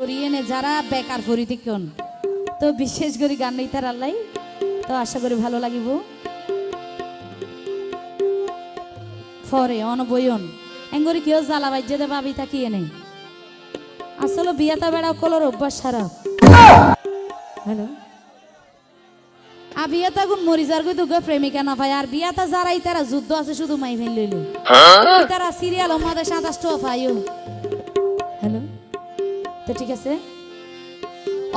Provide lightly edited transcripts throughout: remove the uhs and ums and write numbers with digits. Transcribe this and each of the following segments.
করিয়েনে যারা বেকার পরিতিক্ষণ তো বিশেষ করে গান নেই তার আল্লাহ তো আশা করি ভালো লাগিব ফরে অনবয়ন এঙ্গরি কেউ জ্বালা বাজ্যে দে ভাবি তাকিয়ে নেই আসলে বিয়াতা বেড়া কলর অভ্যাস সারা হ্যালো বিয়াতা গুণ মরিজার গই তো প্রেমিকা না পায় আর বিয়াতা যারাই তারা যুদ্ধ আছে শুধু মাই ফেল লইল তারা সিরিয়াল আমাদের 27 পাইও হ্যালো তো ঠিক আছে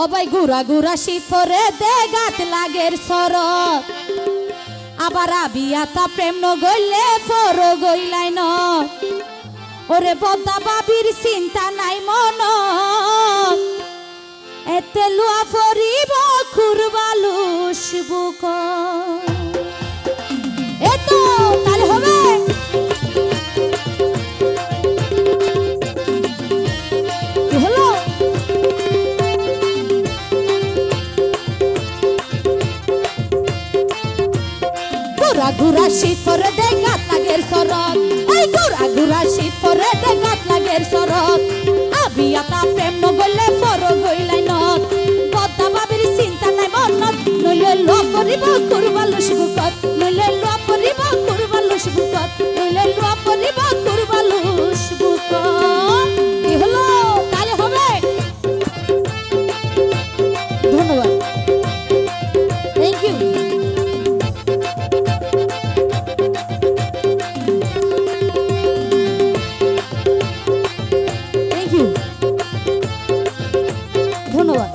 ও ভাই গুড়া গুড়া শিফরে দে গাত লাগের সরত আবার বিয়াতা প্রেম ন গইলে ফর গইলাই ন ওরে বদ্দা বাবির চিন্তা নাই মন এতে লুয়া ফরিব খুরবালুস বুক এতো তাহলে হবে কি হলো গুড়া গুড়া শিফরে দে গাত লাগের সরত ওই গুড়া গুড়া শিফরে দে গাত লাগের সরত আবিয়াতা প্রেম ন গইলে ফর গইলাই ন বদ্দা বাবির চিন্তা নাই মনত নইলে লো করিব কুরবালুস বুকত নইলে লো করিব কুরবালুস বুকত নইলে লো করিব কুরবালুস বুকত কি হলো তাহলে হবে ধন্যবাদ থ্যাংক ইউ ধন্যবাদ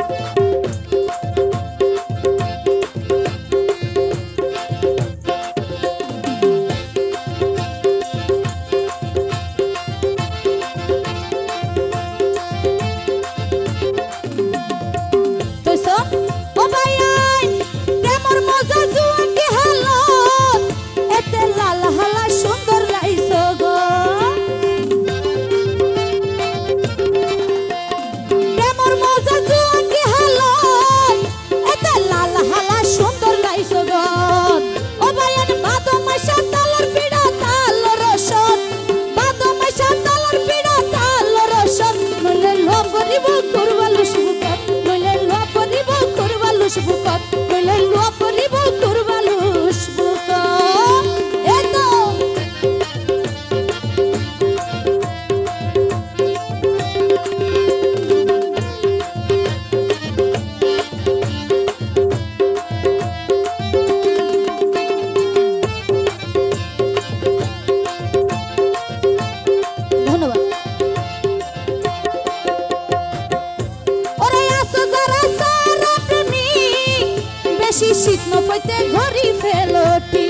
শীত নফাইতে ঘড়ি ফেলটি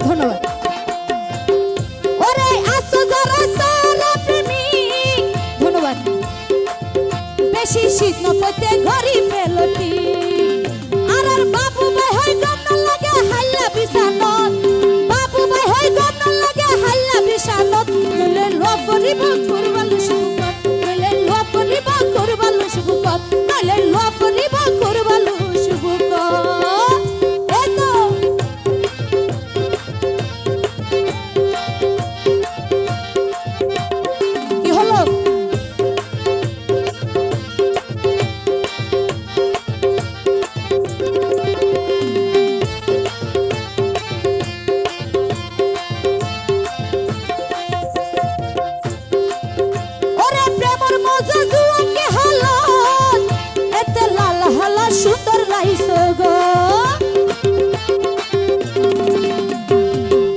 ধন্যবাদ ওরে আসো যারা সারা প্রেমিক ধন্যবাদ বেশি শীত নফাইতে ঘড়ি ফেলটি আর বাবু ভাই হয় গম না লাগে হাল্লা বিছানত বাবু ভাই হয় গম না লাগে হাল্লা বিছানত নইলে লো করিব কুরবালুস বুকত নইলে লো করিব কুরবালুস বুকত নইলে লো করিব কুরবালুস বুকত এতো কি হলো সুন্দর লাইছো গো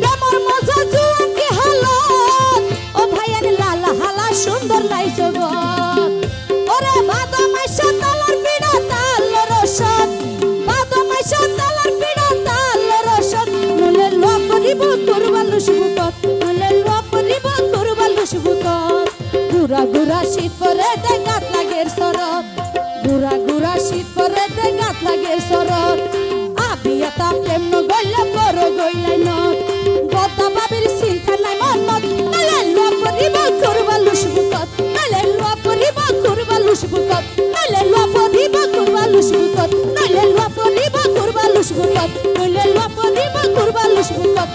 কেমন মজা জুয়ান কি হালত ও ভাইয়ান লাল হালা সুন্দর লাইছো গো ওরে বাদা মাইশা তালার পিড়া তাল রসদ বাদা মাইশা তালার পিড়া তাল রসদ নলে লো করিব কুরবালুস বুকত নলে লো করিব কুরবালুস বুকত গুড়া গুড়া শীত পরে দে গাত লাগের সরত গুড়া গুড়া শীত পরে দে গাত লাগে সরত আবিয়াতা প্রেম ন গইলে পর গইলাই ন বদ্দা বাবির চিন্তা নাই মনত নলে লো করিব কুরবালুস বুকত নলে লো করিব কুরবালুস বুকত নলে লো করিব কুরবালুস বুকত নলে লো করিব কুরবালুস বুকত নলে লো করিব কুরবালুস বুকত